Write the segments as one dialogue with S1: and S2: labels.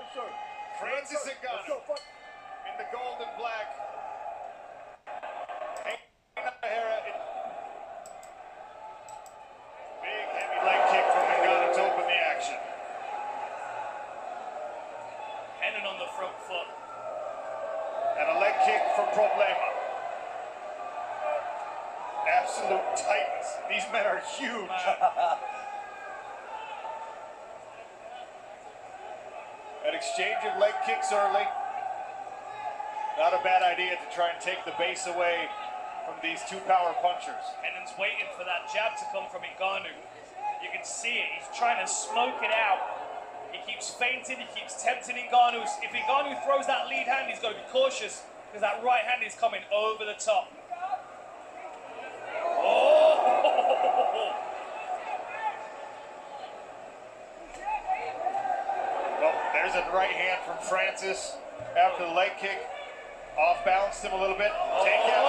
S1: Francis Ngannou in the gold and black. Big heavy leg kick from Ngannou to open the action.
S2: Renan on the front foot.
S1: And a leg kick from Problema. Absolute tightness. These men are huge. An exchange of leg kicks early. Not a bad idea to try and take the base away from these two power punchers.
S2: Renan's waiting for that jab to come from Ngannou. You can see it. He's trying to smoke it out. He keeps feinting. He keeps tempting Ngannou. If Ngannou throws that lead hand, he's got to be cautious because that right hand is coming over the top. Oh!
S1: Well, there's a right hand from Francis after the leg kick. Off balanced him a little bit. Takedown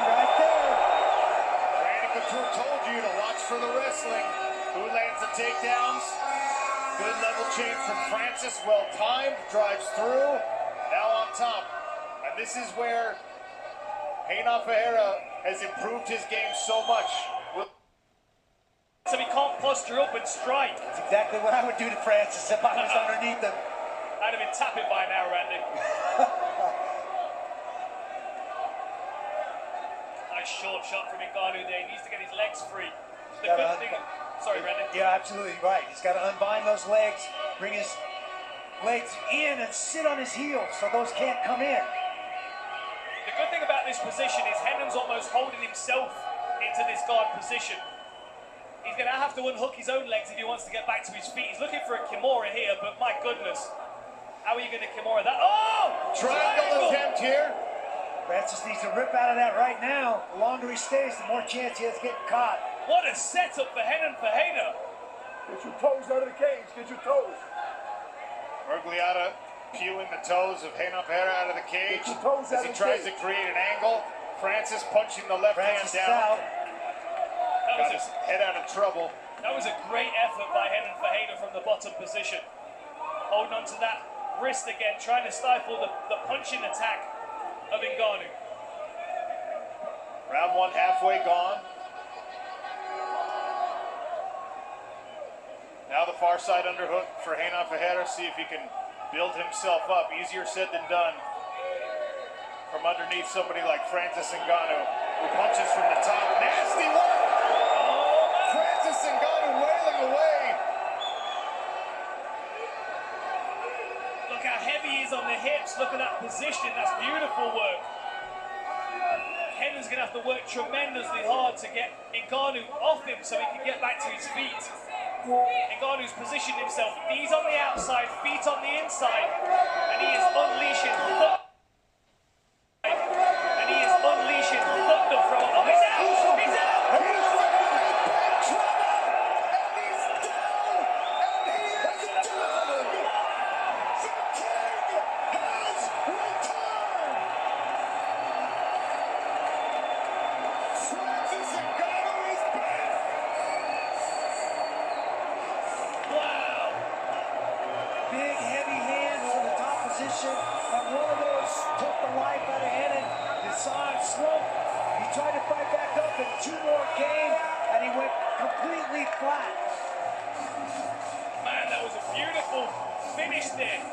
S1: right there. Randy Couture told you to watch for the wrestling. Who lands the takedowns? Good level change from Francis. Well timed. Drives through. Now on top. And this is where Renan Ferreira has improved his game so much.
S2: So he can't posture up and strike.
S3: That's exactly what I would do to Francis if I was underneath him.
S2: I'd have been tapping by now, Randy. Nice short shot from Ngannou there. He needs to get his legs free. The good thing. Sorry, Randy.
S3: Yeah, absolutely right. He's got to unbind those legs, bring his legs in and sit on his heels so those can't come in.
S2: The good thing about this position is Renan's almost holding himself into this guard position. He's going to have to unhook his own legs if he wants to get back to his feet. He's looking for a Kimura here, but my goodness. How are you going to Kimura that? Oh!
S1: Triangle attempt here.
S3: Francis needs to rip out of that right now. The longer he stays, the more chance he has of getting caught.
S2: What a setup for Renan Ferreira.
S4: Get your toes out of the cage. Get your toes.
S1: Mergliata peeling the toes of Renan Ferreira out of the cage as he tries to create an angle. Francis punching the left hand down. Got his head out of trouble.
S2: That was a great effort by Renan Ferreira from the bottom position. Holding on to that wrist again, trying to stifle the punching attack of Ngannou.
S1: Round one halfway gone. Now the far side underhook for Renan Ferreira. See if he can build himself up. Easier said than done. From underneath somebody like Francis Ngannou, who punches from the top. Nasty work! Francis Ngannou wailing away.
S2: Look how heavy he is on the hips. Look at that position. That's beautiful work. Renan's going to have to work tremendously hard to get Ngannou off him so he can get back to his feet. Ngannou's positioned himself. Knees on the outside, feet on the inside. And he is unleashing thunder. And he is unleashing thunder from... Oh, he's out! He's out!
S3: Big, heavy hands from the top position. And one of those took the life out of Renan. He saw him slump. He tried to fight back up, and two more came, and he went completely flat.
S2: Man, that was a beautiful finish there.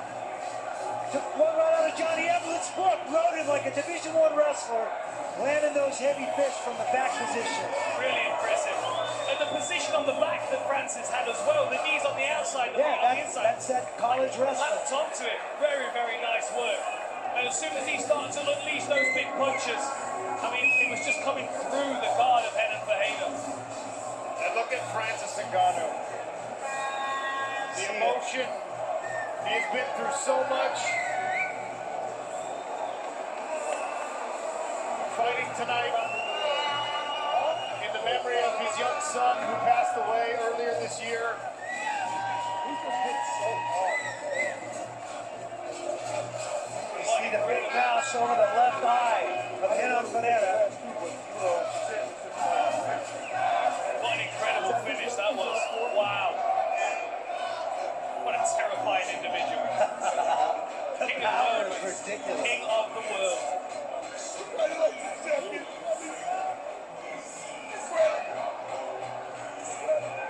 S3: Took one right out of Johnny Evelyn's foot, rode him like a Division I wrestler, landing those heavy fists from the back position.
S2: Really impressive. And the position on the back that Francis had as well, the knees on the outside, the feet on the inside.
S3: That's that college wrestling.
S2: Lapped onto it. Very, very nice work. And as soon as he started to unleash those big punches, I mean, it was just coming through the guard of Renan Ferreira.
S1: And look at Francis Ngannou. The emotion. He has been through so much. Fighting tonight in the memory of his young son who passed away earlier this year.
S4: He just hit so hard.
S3: You see the big mouse over the left eye of Renan Ferreira.
S2: What an incredible finish that was. Wow. What a terrifying individual.
S3: ridiculous.
S2: King of the world.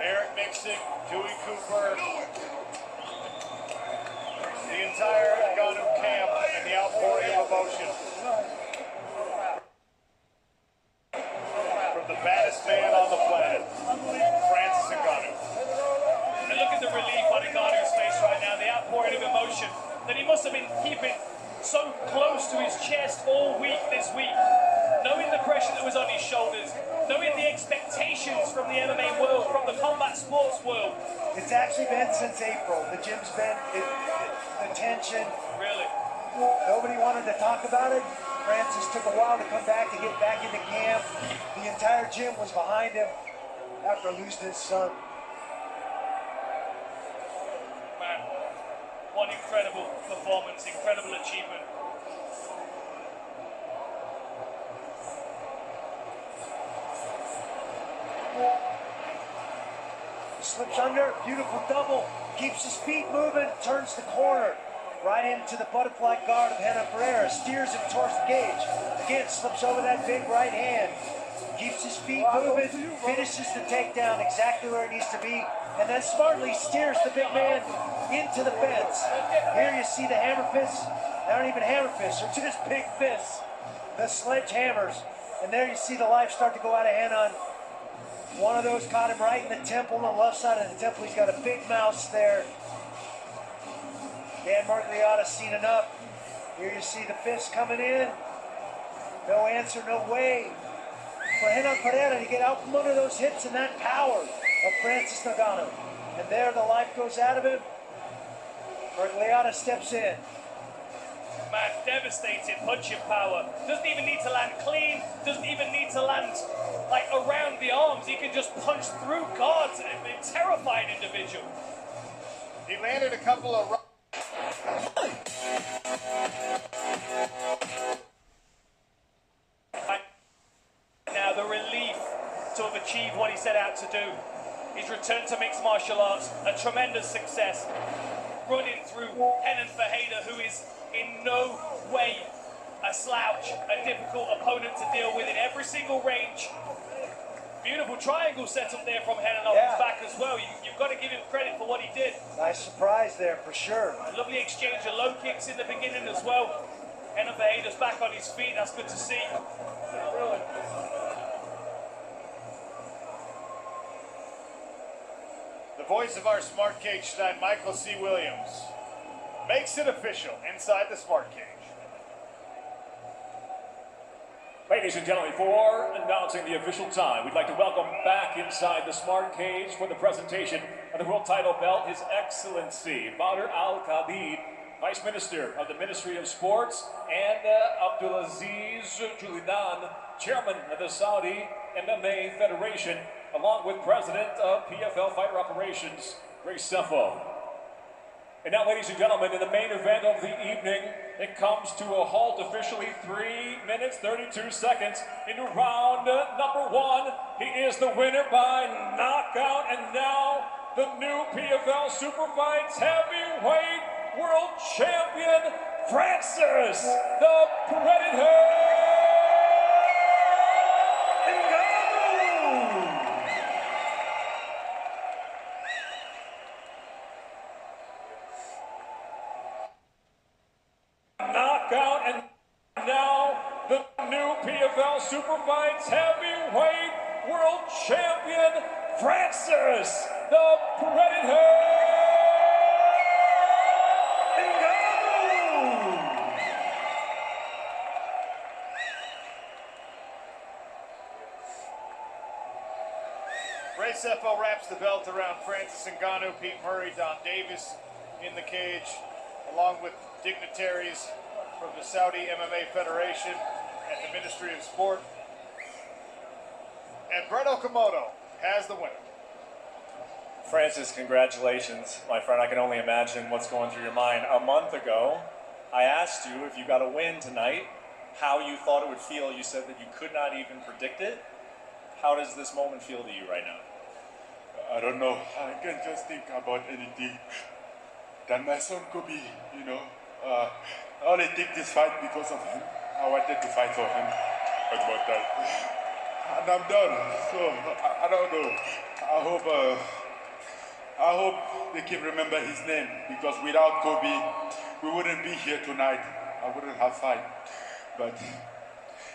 S1: Eric Mixon, Dewey Cooper, the entire ngannou camp, and the outpouring of emotion from the baddest man on the planet, Francis Ngannou.
S2: And look at the relief on Ngannou's face right now, the outpouring of emotion that he must have been keeping so close to his chest all week this week, knowing the pressure that was on his shoulders, knowing the expectations from the MMA world, from the combat sports world.
S3: It's actually been since April. The gym's been, the tension.
S2: Really?
S3: Nobody wanted to talk about it. Francis took a while to come back, to get back into camp. The entire gym was behind him after losing his son.
S2: Man, what incredible performance, incredible achievement.
S3: Slips under, beautiful double, keeps his feet moving, turns the corner, right into the butterfly guard of Renan Ferreira, steers him towards the cage. Again, slips over that big right hand, keeps his feet moving, finishes the takedown exactly where it needs to be, and then smartly steers the big man into the fence. Here you see the hammer fists. They aren't even hammer fists, they're just big fists, the sledgehammers. And there you see the life start to go out of hand on one of those. Caught him right in the temple, on the left side of the temple. He's got a big mouse there. Dan Margliotta's seen enough. Here you see the fists coming in. No answer, no way for Renan Ferreira to get out from under those hits and that power of Francis Ngannou. And there the life goes out of him. Margliotta steps in.
S2: Man, devastating punching power. Doesn't even need to land clean. Doesn't even need to land like around the arms. He can just punch through guards. A terrifying individual.
S1: He landed a couple of
S2: now the relief to have achieved what he set out to do. His return to mixed martial arts, a tremendous success. Running through Renan Ferreira, who is in no way a slouch, a difficult opponent to deal with in every single range. Beautiful triangle setup there from Renan off his back as well. You've got to give him credit for what he did.
S3: Nice surprise there for sure.
S2: A lovely exchange of low kicks in the beginning as well. Renan Ferreira's back on his feet, that's good to see.
S1: The voice of our Smart Cage tonight, Michael C. Williams, makes it official inside the Smart Cage.
S5: Ladies and gentlemen, before announcing the official time, we'd like to welcome back inside the Smart Cage for the presentation of the world title belt, His Excellency Badr Al-Qadid, Vice Minister of the Ministry of Sports, and Abdulaziz Julidan, Chairman of the Saudi MMA Federation, along with President of PFL Fighter Operations, Ray Sefo. And now, ladies and gentlemen, in the main event of the evening, it comes to a halt officially 3 minutes, 32 seconds into round number one. He is the winner by knockout, and now the new PFL Super Fights Heavyweight World Champion, Francis the Predator Ngannou! Knockout, and now the new PFL Super Fights Heavyweight World Champion, Francis the Predator Ngannou!
S1: Ray Sefo wraps the belt around Francis Ngannou, Pete Murray, Don Davis in the cage, along with dignitaries from the Saudi MMA Federation and the Ministry of Sport. And Brett Okamoto has the winner.
S6: Francis, congratulations, my friend. I can only imagine what's going through your mind. A month ago, I asked you if you got a win tonight, how you thought it would feel. You said that you could not even predict it. How does this moment feel to you right now?
S4: I don't know. I can just think about anything that my son could be, I only take this fight because of him. I wanted to fight for him. But and I'm done. So I don't know. I hope they can remember his name, because without Kobe, we wouldn't be here tonight. I wouldn't have fight. But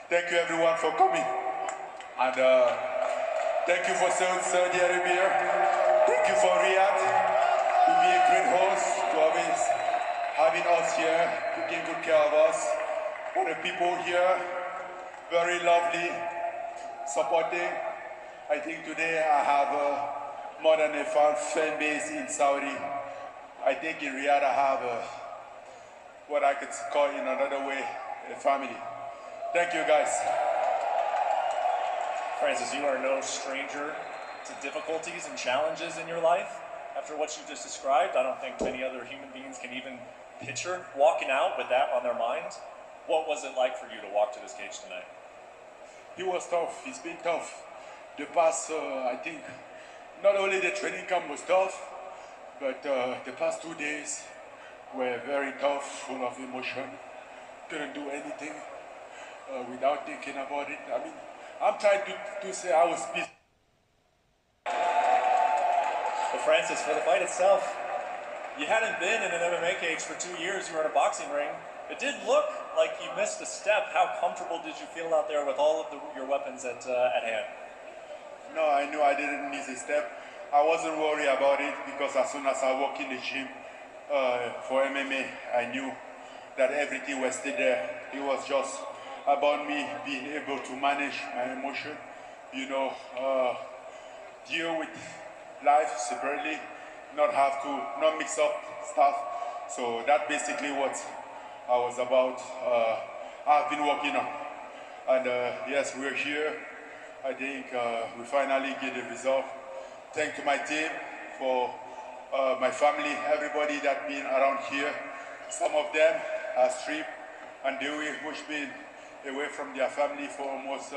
S4: thank you everyone for coming. And thank you for Saudi Arabia. Thank you for Riyadh to be a great host, to always having us here, taking good care of us. For the people here, very lovely, supporting. I think today I have more than a fan base in Saudi. I think in Riyadh I have what I could call in another way, a family. Thank you guys.
S6: Francis, you are no stranger to difficulties and challenges in your life. After what you just described, I don't think many other human beings can even picture walking out with that on their mind. What was it like for you to walk to this cage tonight?
S4: It was tough. It's been tough. The past, I think, not only the training camp was tough, but the past 2 days were very tough, full of emotion. Couldn't do anything without thinking about it. I mean, I'm trying to say I was busy.
S6: But Francis, for the fight itself, you hadn't been in an MMA cage for 2 years. You were in a boxing ring. It did look like you missed a step. How comfortable did you feel out there with all of your weapons at hand?
S4: No, I knew I didn't miss a step. I wasn't worried about it, because as soon as I walked in the gym for MMA, I knew that everything was still there. It was just about me being able to manage my emotion, you know, deal with life separately, not mix up stuff. So that's basically what I was about. I've been working on. And yes, we're here. I think we finally get the result. Thank to my team, for my family, everybody that been around here. Some of them are stripped and which been away from their family for almost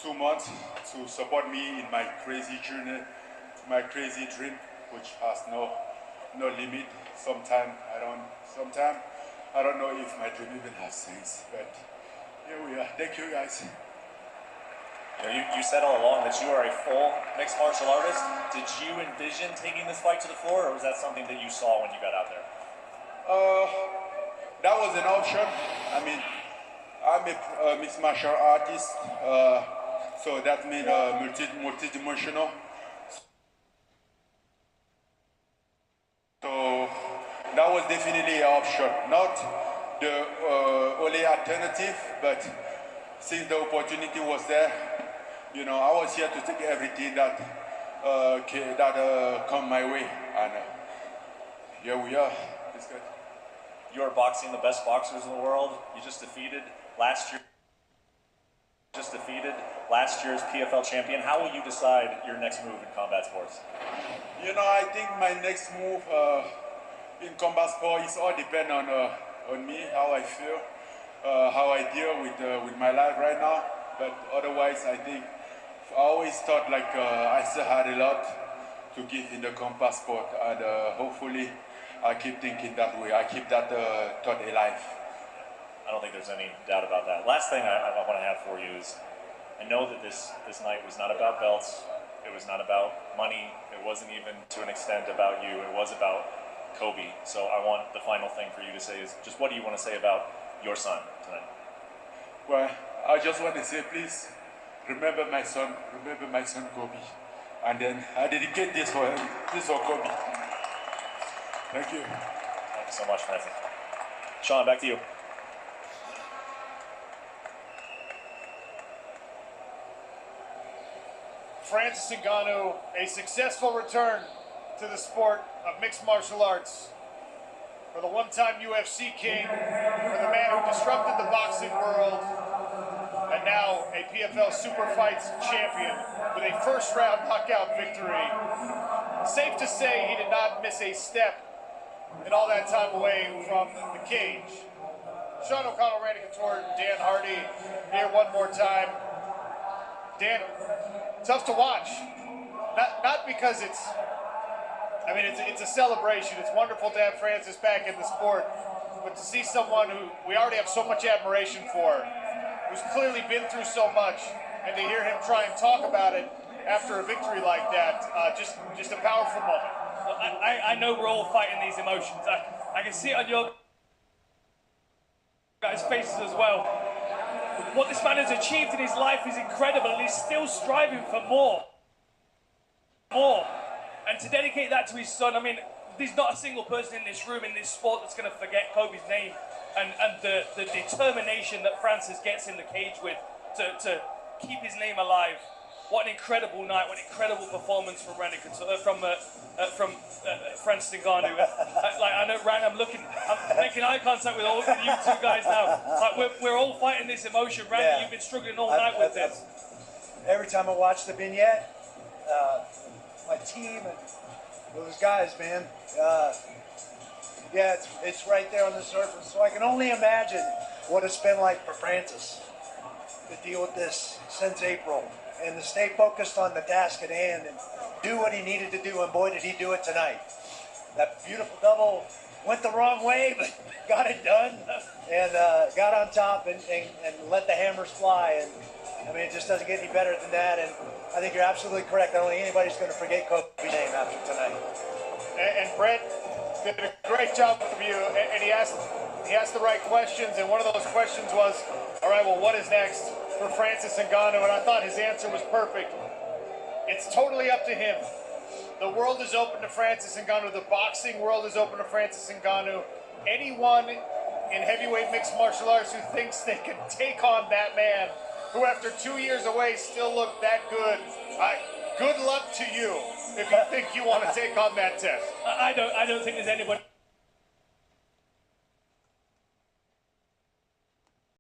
S4: 2 months to support me in my crazy journey, my crazy dream, which has no limit. Sometimes I don't know if my dream even has sense, but here we are. Thank you guys.
S6: You said all along that you are a full mixed martial artist. Did you envision taking this fight to the floor, or was that something that you saw when you got out there?
S4: That was an option. I mean, I'm a mixed martial artist, so that means multi-dimensional. So that was definitely an option, not the only alternative, but since the opportunity was there, you know, I was here to take everything that come my way, and here we are. It's good.
S6: You're boxing the best boxers in the world. You just defeated last year's PFL champion. How will you decide your next move in combat sports?
S4: You know, I think my next move in combat sport is all depend on me, how I feel, how I deal with my life right now. But otherwise, I think I always thought like I still had a lot to give in the combat sport, and hopefully I keep thinking that way. I keep that thought alive.
S6: I don't think there's any doubt about that. Last thing I want to have for you is, I know that this night was not about belts. It was not about money. It wasn't even to an extent about you. It was about Kobe. So I want the final thing for you to say is just what do you want to say about your son tonight?
S4: Well, I just want to say, please remember my son Kobe. And then I dedicate this for him. This for Kobe. Thank you.
S6: Thank you so much, Francis. Sean, back to you.
S1: Francis Ngannou, a successful return to the sport of mixed martial arts. For the one-time UFC king, for the man who disrupted the boxing world, and now a PFL Super Fights champion with a first-round knockout victory. Safe to say he did not miss a step in all that time away from the cage. Sean O'Connell, Randy Couture, Dan Hardy here one more time. Dan, tough to watch. Not because it's a celebration. It's wonderful to have Francis back in the sport. but to see someone who we already have so much admiration for, who's clearly been through so much, and to hear him try and talk about it after a victory like that, just a powerful moment.
S2: I know we're all fighting these emotions. I can see it on your guys' faces as well. What this man has achieved in his life is incredible, and he's still striving for more. And to dedicate that to his son, I mean, there's not a single person in this room, in this sport, that's going to forget Kobe's name and the determination that Francis gets in the cage with to keep his name alive. What an incredible night! What an incredible performance from Francis Ngannou. I know, Ran, I'm making eye contact with all of you two guys now. We're all fighting this emotion. Randy,
S3: Yeah.
S2: you've been struggling all night with this.
S3: Every time I watch the vignette, my team and those guys, man, yeah, it's right there on the surface. So I can only imagine what it's been like for Francis to deal with this since April and to stay focused on the task at hand and do what he needed to do, and boy, did he do it tonight. That beautiful double went the wrong way, but got it done and got on top and let the hammers fly. And I mean, it just doesn't get any better than that. And I think you're absolutely correct. I don't think anybody's going to forget Kobe's name after tonight.
S1: And Brett did a great job with you, and he asked the right questions, and one of those questions was, all right, well, what is next for Francis Ngannou? And I thought his answer was perfect. It's totally up to him. The world is open to Francis Ngannou. The boxing world is open to Francis Ngannou. Anyone in heavyweight mixed martial arts who thinks they can take on that man, who after 2 years away still looked that good, good luck to you if you think you want to take on that test.
S2: I don't think there's anybody